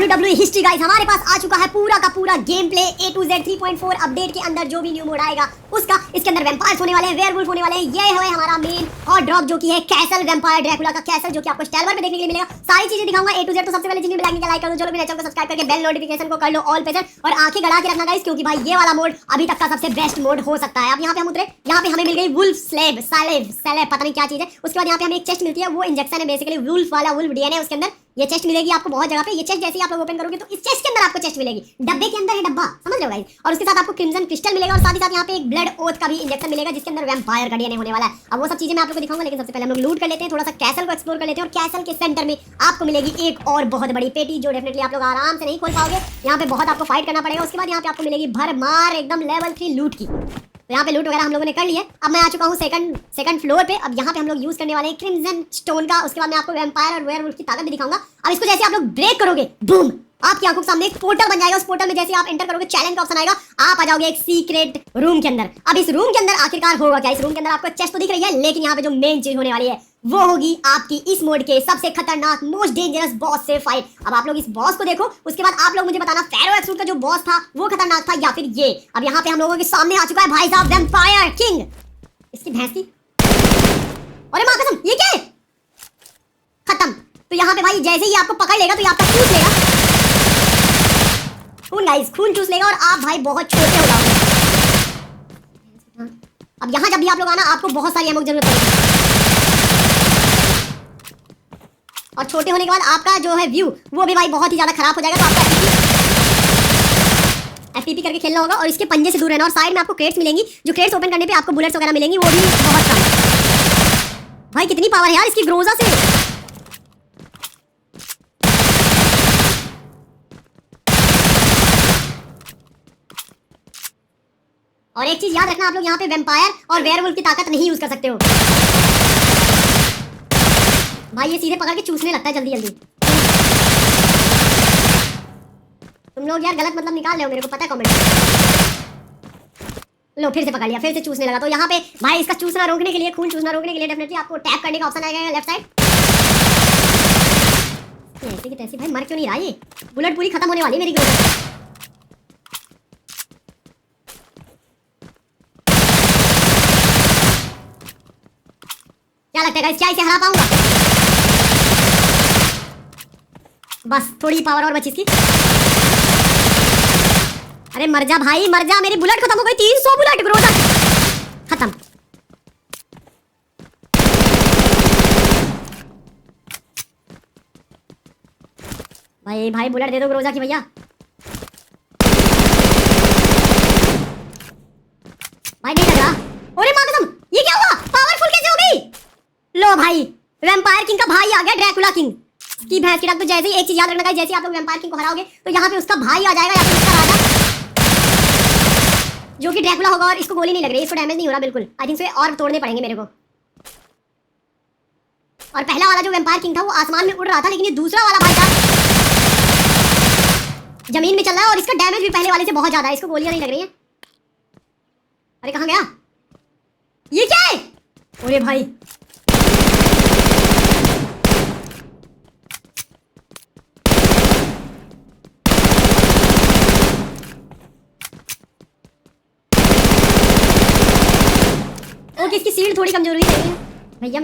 WWE history guys, हमारे पास आ चुका है पूरा का पूरा game play A to Z 3.4 update के अंदर जो भी न्यू मोड आएगा उसका। इसके अंदर वैम्पायर्स होने वाले हैं, वेयरवुल्फ होने वाले हैं। ये है हमारा मेन और ड्रॉप जो कि है कैसल वैम्पायर ड्रैकुला का कैसल, जो कि आपको स्टेलवर पे देखने के लिए मिलेगा। सारी चीजें दिखाऊंगा A to Z। तो सबसे पहले जिन्हें भी लाइक कर दो, जो भी चैनल को सब्सक्राइब करके बेल नोटिफिकेशन को कर लो ऑल पे और आंखें गड़ा के रखना गाइस, क्योंकि भाई ये वाला मोड अभी तक का सबसे बेस्ट मोड हो सकता है। अब यहाँ पे हम उतरे, यहाँ पे हमें मिल गई वुल्फ स्लेब सैलेब पता नहीं क्या चीज है। उसके बाद यहाँ पे हमें एक चेस्ट मिलती है, वो इंजेक्शन है बेसिकली वुल्फ वाला, वुल्फ डीएनए। उसके अंदर ये चेस्ट मिलेगी आपको बहुत जगह पे। ये चेस्ट जैसे ही आप लोग ओपन करोगे तो इस चेस्ट के अंदर आपको चेस्ट मिलेगी, डब्बे के अंदर है डब्बा, समझ रहे हो गाइस। और उसके साथ आपको क्रिम्सन क्रिस्टल मिलेगा और साथ ही साथ यहाँ पे एक ब्लड ओथ का भी इंजेक्शन मिलेगा, जिसके अंदर वैम्पायर का डीएनए होने वाला है। अब वो सब चीजें मैं आप लोगों को दिखाऊंगा, लेकिन सबसे पहले हम लोग लूट कर लेते हैं, थोड़ा सा कैसल को एक्सप्लोर कर लेते हैं। और कैसल के सेंटर में आपको मिलेगी एक और बहुत बड़ी पेटी, जो डेफिनेटली आप लोग आराम से नहीं खोल पाओगे। यहाँ पे बहुत आपको फाइट करना पड़ेगा। उसके बाद यहाँ पे आपको मिलेगी भरमार एकदम लेवल 3 लूट की। तो यहाँ पे लूट वगैरह हम लोगों ने कर लिया। अब मैं आ चुका हूँ सेकंड फ्लोर पे। अब यहाँ पे हम लोग यूज करने वाले हैं क्रिम्सन स्टोन का। उसके बाद मैं आपको वैम्पायर और वेयरवुल्फ की ताकत भी दिखाऊंगा। अब इसको जैसे आप लोग ब्रेक करोगे, बूम, आपकी आंखों के सामने एक पोर्टल बन जाएगा। उस पोर्टल में जैसे आप एंटर करोगे, चैलेंज का ऑप्शन आएगा, आप आ जाओगे एक सीक्रेट रूम के अंदर। अब इस रूम के अंदर आखिरकार होगा क्या? इस रूम के अंदर आपको चेस्ट तो दिख रही है, लेकिन यहाँ पे जो मेन चीज होने वाली है वो होगी आपकी इस मोड के सबसे खतरनाक मोस्ट डेंजरस बॉस से फाइट। अब आप लोग इस बॉस को देखो, उसके बाद आप लोग मुझे बताना फेरो एक्सूट का जो बॉस था वो खतरनाक था या फिर ये। अब यहाँ पे हम लोगों के सामने आ चुका है भाई साहब वैम्पायर किंग। इसकी भैंस की, अरे मां कसम, ये क्या है? खत्म। तो यहाँ पे भाई जैसे ही आपको पकड़ लेगा तो ये आपका चूस लेगा खून गाइस, खून चूस लेगा और आप भाई बहुत छोटे हो जाओगे। अब यहाँ जब भी आप लोग आना, आपको बहुत सारी एमो की जरूरत पड़ेगी। और छोटे होने के बाद आपका जो है व्यू वो भी भाई बहुत ही ज्यादा खराब हो जाएगा। तो आपको एफटीपी करके खेलना होगा और इसके पंजे से दूर रहना। और साइड में आपको क्रेट्स मिलेंगी, जो क्रेट्स ओपन करने पे आपको बुलेट्स वगैरह मिलेंगी, वो भी बहुत कम। भाई कितनी पावर है यार इसकी ग्रोजा से। और एक चीज याद रखना, आप लोग यहाँ पे वैम्पायर और वेयरवुल्फ की ताकत नहीं यूज कर सकते हो भाई। ये सीधे पकड़ के चूसने लगता है जल्दी जल्दी। तुम लोग यार गलत मतलब निकाल रहे हो, मेरे को पता है कमेंट। लो फिर से पकड़ लिया, फिर से चूसने लगा। तो यहाँ पे भाई इसका चूसना रोकने के लिए, खून चूसना रोकने के लिए डेफिनेटली आपको टैप करने का ऑप्शन आएगा लेफ्ट साइड। ऐसे की तैसे भाई मर क्यों नहीं रहा ये? बुलेट पूरी खत्म होने वाली मेरी ग्रोथ। क्या लगता है गाइस, क्या इसे हरा पाऊंगा? बस थोड़ी पावर और बची इसकी। अरे मर जा भाई मर जा, मेरी बुलेट खत्म हो गई। 300 बुलेट ग्रोथ खत्म। भाई भाई बुलेट दे दो ग्रोजा की भैया। भाई नहीं लग रहा। अरे मां कसम, ये क्या हुआ? पावरफुल कैसे हो गई? लो भाई, वैम्पायर किंग का भाई आ गया, ड्रैकुला किंग की भैंस की डाक। तो जैसे ही एक चीज याद रखना है, जैसे आप लोग वैम्पायर किंग को हराओगे तो यहाँ पे उसका भाई आ जाएगा या फिर उसका राजा, जो कि ड्रैकुला होगा। और इसको गोली नहीं लग रही, इसको डैमेज नहीं हो रहा बिल्कुल। आई थिंक से और तोड़ने पड़ेंगे मेरे को। और पहला वाला जो वैम्पायर किंग था वो आसमान में उड़ रहा था, लेकिन ये दूसरा वाला भाई था जमीन में चल रहा है और इसका डैमेज भी पहले वाले से बहुत ज्यादा है। इसको गोलियां नहीं लग रही है। अरे कहाँ गया? ये क्या है? अरे भाई ओके, इसकी सील्ड थोड़ी कमजोर हुई है भैया।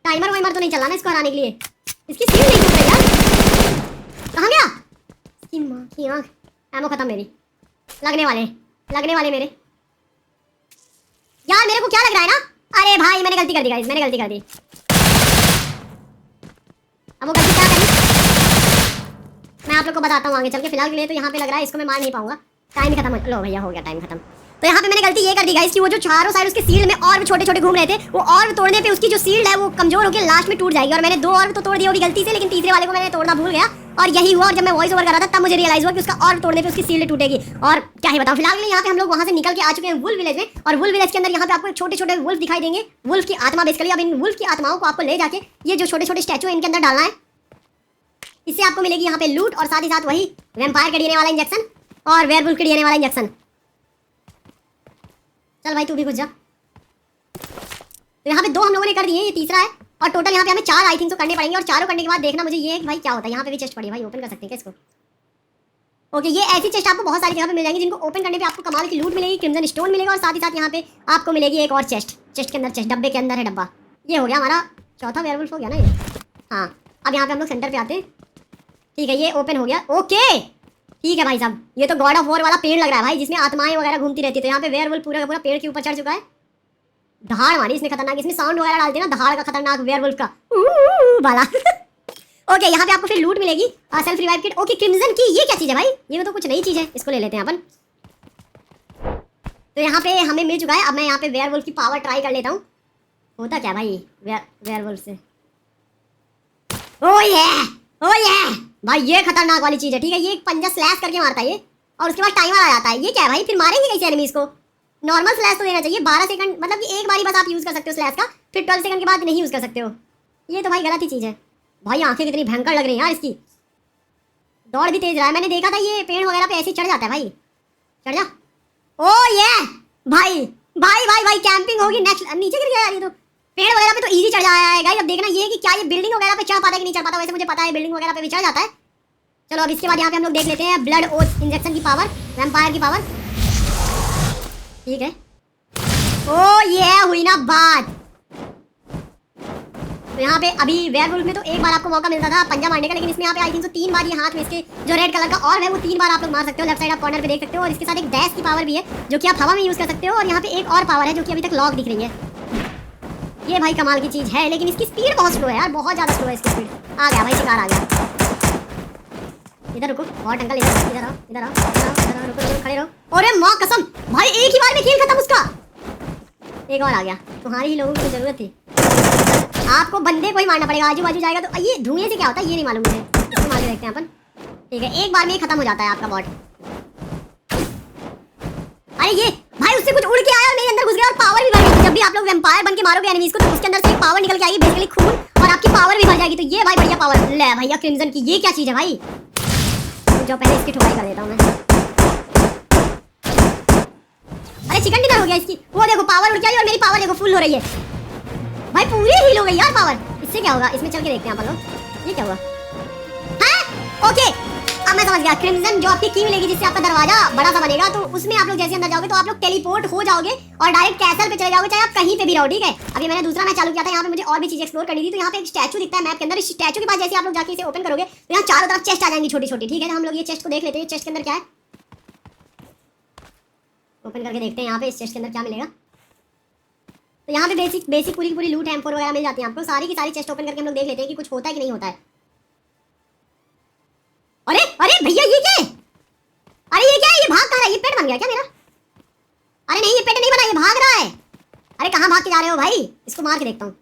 टाइमर वाइमर तो नहीं चला ना इसको हराने के लिए? इसकी सील्ड नहीं टूट रही यार। कहाँ गया? इसकी माँ की आँख। एमो खत्म मेरी। लगने वाले मेरे यार। मेरे को क्या लग रहा है ना, अरे भाई मैंने गलती कर दी गाइस, मैंने गलती कर दी। अब वो गलती क्या करी मैं आप लोग को बताता हूँ आगे चल के। फिलहाल के लिए तो यहाँ पे लग रहा है इसको मैं मार नहीं पाऊंगा। टाइम ही खत्म। लो भैया हो गया टाइम खत्म। तो यहाँ पे मैंने गलती ये कर दी गाइस कि वो जो चारों साइड उसके सील्ड में और भी छोटे छोटे घूम रहे थे, वो और तोड़ने पे उसकी जो सील्ड है वो कमजोर होकर लास्ट में टूट जाएगी। और मैंने 2 और तो तोड़ दिया होगी गलती से, लेकिन तीसरे वाले को मैंने तोड़ना भूल गया और यही हुआ। और जब मैं वॉइस ओवर कर रहा था तब मुझे रियलाइज हुआ कि उसका और तोड़ने पे उसकी सील्ड टूटेगी। और क्या ही बताऊं, फिलहाल के लिए यहाँ पे हम लोग वहां से निकल के आ चुके हैं वुल्फ विलेज में। और वुल्फ विलेज के अंदर यहाँ पे आपको छोटे छोटे वुल्फ दिखाई देंगे, वुल्फ की आत्मा बेसिकली। अब इन वुल्फ की आत्माओं को आपको ले जाके ये जो छोटे छोटे स्टैचू है इनके अंदर डालना है। इससे आपको मिलेगी यहाँ पे लूट और साथ ही साथ वही वैम्पायर के डीएनए वाला इंजेक्शन और वेयरवुल्फ के डीएनए वाला इंजेक्शन। चल भाई तू भी घुस जा। तो यहाँ पे 2 हम लोगों ने कर दिए, ये तीसरा है। और टोटल यहाँ पे हमें 4 आई थिंक तो करने पड़ेंगे, और चारों करने के बाद देखना मुझे ये भाई क्या होता है। यहाँ पे भी चेस्ट पड़ी है भाई, ओपन कर सकते हैं क्या इसको। ओके, ये ऐसी चेस्ट आपको बहुत सारी जगह पे मिल जाएंगी जिनको ओपन करने पे आपको कमाल की लूट मिलेगी, क्रिम्सन स्टोन मिलेगा, और साथ ही साथ यहाँ पे आपको मिलेगी एक और चेस्ट के अंदर चेस्ट, डब्बे के अंदर है डब्बा। ये हो गया हमारा चौथा वेयरवुल्फ हो गया ना ये। हाँ, अब यहाँ पे हम लोग सेंटर पे आते हैं। ठीक है, ये ओपन हो गया। ओके ठीक है भाई साहब, ये तो गॉड ऑफ वॉर वाला पेड़ लग रहा है भाई, जिसमें आत्माएं वगैरह घूमती रहती है। तो यहाँ पे वेयरवुल्फ पूरा का पूरा पेड़ के ऊपर चढ़ चुका है। दहाड़ मारी इसने खतरनाक, इसमें साउंड वगैरह डालते हैं ना दहाड़ का, खतरनाक वेयरवुल्फ का वाला। ओके, यहाँ पे आपको फिर लूट मिलेगी, self revive kit. Okay, crimson की ये क्या चीज़ है भाई, ये तो कुछ नई चीज़ है, इसको ले लेते हैं अपन। तो यहाँ पे हमें मिल चुका है। अब मैं यहाँ पे वेयरवुल्फ की पावर ट्राई कर लेता हूँ, होता क्या भाई वेयरवुल्फ से। ओ ये भाई, ये खतरनाक वाली चीज़ है। ठीक है, ये एक पंजा स्लैश करके मारता है ये, और उसके बाद टाइमर आ जाता है। ये क्या है भाई, फिर मारेंगे कैसे एनिमीज को। नॉर्मल स्लैश तो देना चाहिए 12 सेकंड, मतलब कि एक बारी बस आप यूज़ कर सकते हो स्लैश का, फिर 12 सेकंड के बाद नहीं यूज़ कर सकते हो। ये तो भाई गलत ही चीज़ है भाई। आंखें कितनी भयंकर लग रही है यार इसकी, दौड़ भी तेज रहा है। मैंने देखा था ये पेड़ वगैरह पे ऐसे ही चढ़ जाता है भाई, चढ़ जा। ओ ये भाई भाई भाई भाई, कैंपिंग होगी नेक्स्ट। नीचे गिर गया यार, ये तो पेड़ वगैरह पे तो इजी चढ़ जाएगा। अब देखना ये कि क्या ये बिल्डिंग वगैरह पे चढ़ पाता है कि नहीं चढ़ पाता। वैसे मुझे पता है बिल्डिंग वगैरह पे भी चढ़ जाता है। चलो अब इसके बाद यहाँ पे हम लोग देख लेते हैं ब्लड ओथ इंजेक्शन की पावर, वैम्पायर की पावर। ठीक है, ओ ये हुई ना बात। तो यहाँ पे अभी वेयरवुल्फ में तो एक बार आपको मौका मिलता था पंजा मारने का, लेकिन इसमें यहाँ पे आई थिंक तो 3 बार ये हाथ में इसके जो रेड कलर का और है वो 3 बार आप लोग मार सकते हो। लेफ्ट साइड आप कॉर्नर पे देख सकते हो, और इसके साथ एक डैश की पावर भी है जो कि आप हवा में यूज कर सकते हो। और यहाँ पे एक और पावर है जो कि अभी तक लॉक दिख रही है। ये भाई कमाल की चीज है, लेकिन इसकी स्पीड बहुत स्लो है यार, बहुत ज्यादा स्लो है इसकी स्पीड। आ गया भाई, शिकार आ गया। इधर रुको, बहुत अंकल इधर आओ, इधर आओ, इधर आओ, रुको खड़े रहो। अरे माँ कसम भाई, एक ही बार में खेल खत्म उसका। एक और आ गया, तुम्हारी ही लोगों की जरूरत थी। आपको बंदे को ही मारना पड़ेगा, आजू बाजू जाएगा तो। ये धुएं से क्या होता है ये नहीं मालूम मुझे, इसको मार के देखते हैं अपन। ठीक है, एक बार में ही खत्म हो जाता है आपका बॉट। अरे ये भाई उससे कुछ उड़ के आया और मेरे अंदर घुस गया, और पावर भी बढ़ गई। जब भी आप लोग वैम्पायर बन के मारोगे एनिमीज को तो उसके अंदर से एक पावर निकल के आएगी, बेसिकली खून, और आपकी पावर भी बढ़ जाएगी। तो ये भाई बढ़िया पावर ले भैया क्रिम्सन की। ये क्या चीज है भाई, जो पहले इसकी ठोकाई कर देता हूँ मैं। अरे चिकन डिनर हो गया इसकी। वो देखो पावर उड़ के आई और मेरी पावर देखो फुल हो रही है भाई, पूरी हील हो गई यार पावर। इससे क्या होगा, इसमें चल के देखते हैं अपन लोग। ये क्या हुआ, हाँ ओके अब मैं समझ गया। क्रिम्सन जो आपकी की मिलेगी जिससे आपका दरवाजा बड़ा सा बनेगा, तो उसमें आप लोग जैसे अंदर जाओगे तो आप लोग टेलीपोर्ट हो जाओगे और डायरेक्ट कैसल पे चले जाओगे, चाहे आप कहीं पे भी रहो। ठीक है, अभी मैंने दूसरा मैच चालू किया था, यहाँ पे मुझे और भी चीज एक्सप्लोर करनी थी। तो यहाँ पे एक स्टैचू दिखता है मैप के अंदर, इस स्टैचू के पास जैसे आप लोग जाके इसे ओपन करोगे तो यहाँ चारों तरफ चेस्ट आ जाएंगी छोटी छोटी। ठीक है, हम लोग ये चेस्ट को देख लेते हैं, चेस्ट के अंदर क्या है, ओपन करके देखते हैं यहाँ पे इस चेस्ट के अंदर क्या मिलेगा। तो यहाँ पे बेसिक पूरी की पूरी लूट M4 वगैरह मिल जाती है आपको। सारी की सारी चेस्ट ओपन करके हम लोग देख लेते हैं कि कुछ होता है कि नहीं होता है। अरे अरे भैया ये क्या है, अरे ये क्या है, ये भाग कहाँ रहा है, ये पेट बन गया क्या मेरा। अरे नहीं ये पेट नहीं बना, ये भाग रहा है। अरे कहाँ भाग के जा रहे हो भाई, इसको मार के देखता हूँ।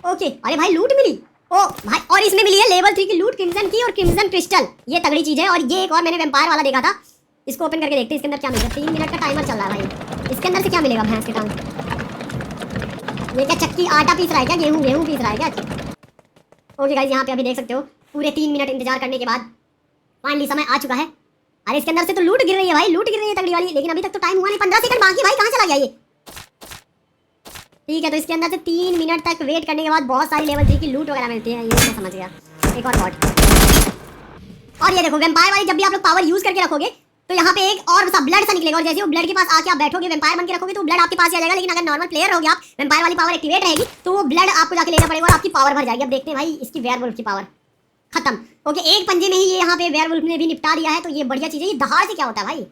ओके, अरे भाई लूट मिली, ओ भाई, और इसमें मिली है लेवल 3 की लूट, क्रिम्सन की और क्रिम्सन क्रिस्टल। ये तगड़ी चीज है। और ये एक और मैंने वैम्पायर वाला देखा था, इसको ओपन करके देखते हैं इसके अंदर क्या मिलेगा। 3 मिनट का टाइमर चल रहा है भाई, इसके अंदर से क्या मिलेगा भैंस के टांग। ये क्या चक्की आटा पीस रहा है क्या, गेहूं पीस रहा है क्या। ओके गाइस, यहाँ पे अभी देख सकते हो पूरे 3 मिनट इंतजार करने के बाद फाइनली समय आ चुका है। अरे इसके अंदर से तो लूट गिर रही है भाई, लूट गिर रही है तगड़ी वाली, लेकिन अभी तक तो टाइम हुआ नहीं, 15 सेकंड बाकी भाई, कहाँ चला गया ये। ठीक है, तो इसके अंदर से 3 मिनट तक वेट करने के बाद बहुत सारी लेवल 3 की लूट वगैरह मिलती है। ये मैं समझ गया, एक और बॉट। और ये देखो वैम्पायर वाली जब भी आप लोग पावर यूज करके रखोगे तो यहाँ पे एक और सा ब्लड सा निकलेगा, और जैसे वो ब्लड के पास आके आप बैठोगे वैम्पायर बन के रखोगे तो ब्लड आपके पास आ जाएगा। लेकिन अगर नॉर्मल प्लेयर रहोगे आप, वैम्पायर वाली पावर एक्टिवेट रहेगी तो वो ब्लड आपको जाके लेना पड़ेगा और आपकी पावर भर जाएगी। अब देखते हैं भाई इसकी वेयरवुल्फ की पावर खत्म। ओके, एक पंजे में ही ये यहाँ पे वेयरवुल्फ ने भी निपटा दिया है, तो ये बढ़िया चीज है। ये दहाड़ से क्या होता है भाई,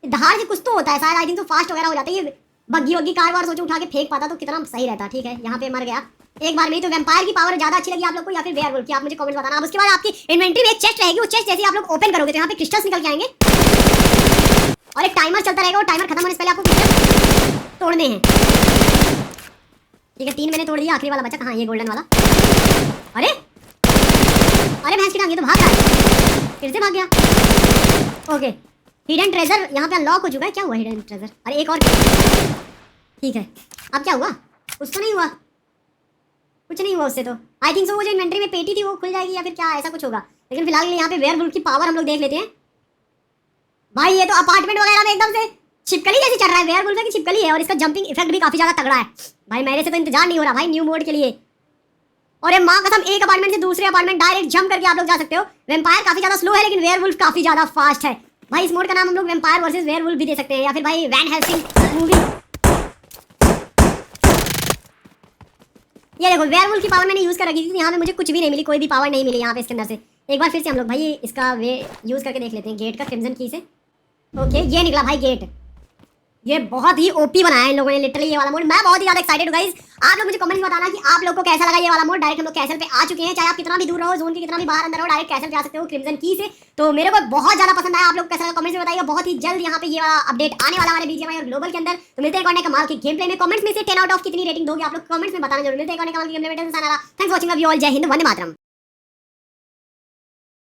दहाड़ से कुछ तो होता है शायद, आई थिंक तो फास्ट वगैरह हो जाता है। ये बग्गी कार वार सोचे उठा के फेंक पाता तो कितना सही रहता। ठीक है, यहाँ पे मर गया एक बार में। तो वैम्पायर की पावर ज्यादा अच्छी लगी आप लोग को या फिर वेयरवुल्फ की, आप मुझे कमेंट बताना। अब उसके बाद आपकी इन्वेंटरी में एक चेस्ट रहेगी, वो चेस्ट जैसे आप लोग ओपन करोगे तो यहाँ पे क्रिस्टल्स निकल के आएंगे और एक टाइमर चलता रहेगा, और टाइमर खत्म होने से पहले आपको क्रिस्टल तोड़ने हैं। ठीक है, 3 मैंने तोड़ दिया, आखिरी वाला बचा कहाँ, ये गोल्डन वाला। अरे अरे भैंस की टांग, ये तो भाग रहा है, फिर से भाग गया। ओके, हिडन ट्रेजर यहाँ पे अनलॉक हो चुका है। क्या हुआ हिडन ट्रेजर, अरे एक और। ठीक है, अब क्या हुआ, कुछ तो नहीं हुआ, कुछ नहीं हुआ उससे तो। आई थिंक सो वो जो इन्वेंटरी में पेटी थी वो खुल जाएगी या फिर क्या, ऐसा कुछ होगा। लेकिन फिलहाल यहाँ पे वेयरवुल्फ की पावर हम लोग देख लेते हैं। भाई ये तो अपार्टमेंट वगैरह में एकदम से छिपकली जैसी चल रहा है, वेयरवुल्फ है कि छिपकली है, और इसका जंपिंग इफेक्ट भी काफी ज्यादा तगड़ा है भाई। मेरे से तो इंतजार नहीं हो रहा भाई न्यू मोड के लिए। और ये माँ कसम, एक अपार्टमेंट से दूसरे अपार्टमेंट डायरेक्ट जंप करके आप लोग जा सकते हो। वेम्पायर काफी ज्यादा स्लो है लेकिन वेयरवुल्फ काफी ज्यादा फास्ट है भाई। इस मोड का नाम हम लोग वेम्पायर वर्सेस वेयरवुल्फ भी दे सकते हैं, या फिर भाई वैन हेल्सिंग मूवी। ये देखो वेयरवुल्फ की पावर मैंने यूज कर रखी थी, यहाँ पे मुझे कुछ भी नहीं मिली, कोई भी पावर नहीं मिली यहाँ पे इसके अंदर से। एक बार फिर से हम लोग भाई इसका वे यूज करके देख लेते हैं गेट का क्रिम्सन की से। ओके ये निकला भाई गेट। ये बहुत ही ओपी बनाया है इन लोगों ने लिटरली ये वाला मोड। मैं बहुत ही ज्यादा एक्साइटेड हूं गाइस। आप लोग मुझे कमेंट में बताना कि आप लोग को कैसा लगा ये वाला मोड। डायरेक्ट हम लोग कैसल पे आ चुके हैं, चाहे आप कितना भी दूर रहो, जोन के कितना भी बाहर अंदर हो, डायरेक्ट कैसल पे आ सकते हो क्रिम्सन की से। तो मेरे को बहुत ज्यादा पसंद आया। आप लोग कैसा लगा कमेंट में बताइएगा। बहुत ही जल्द यहाँ पे ये वाला अपडेट आने वाला हमारे बीजीएमआई और ग्लोबल के अंदर। तो मिलते हैं कौन कमाल के गेम प्ले में। कमेंट्स में से 10 आउट ऑफ कितनी रेटिंग दोगे आप लोग कमेंट्स में बताना जरूर। मिलते हैं कौन कमाल के गेम प्ले में। Thanks for watching, love you all, जय हिंद, वंदे मातरम।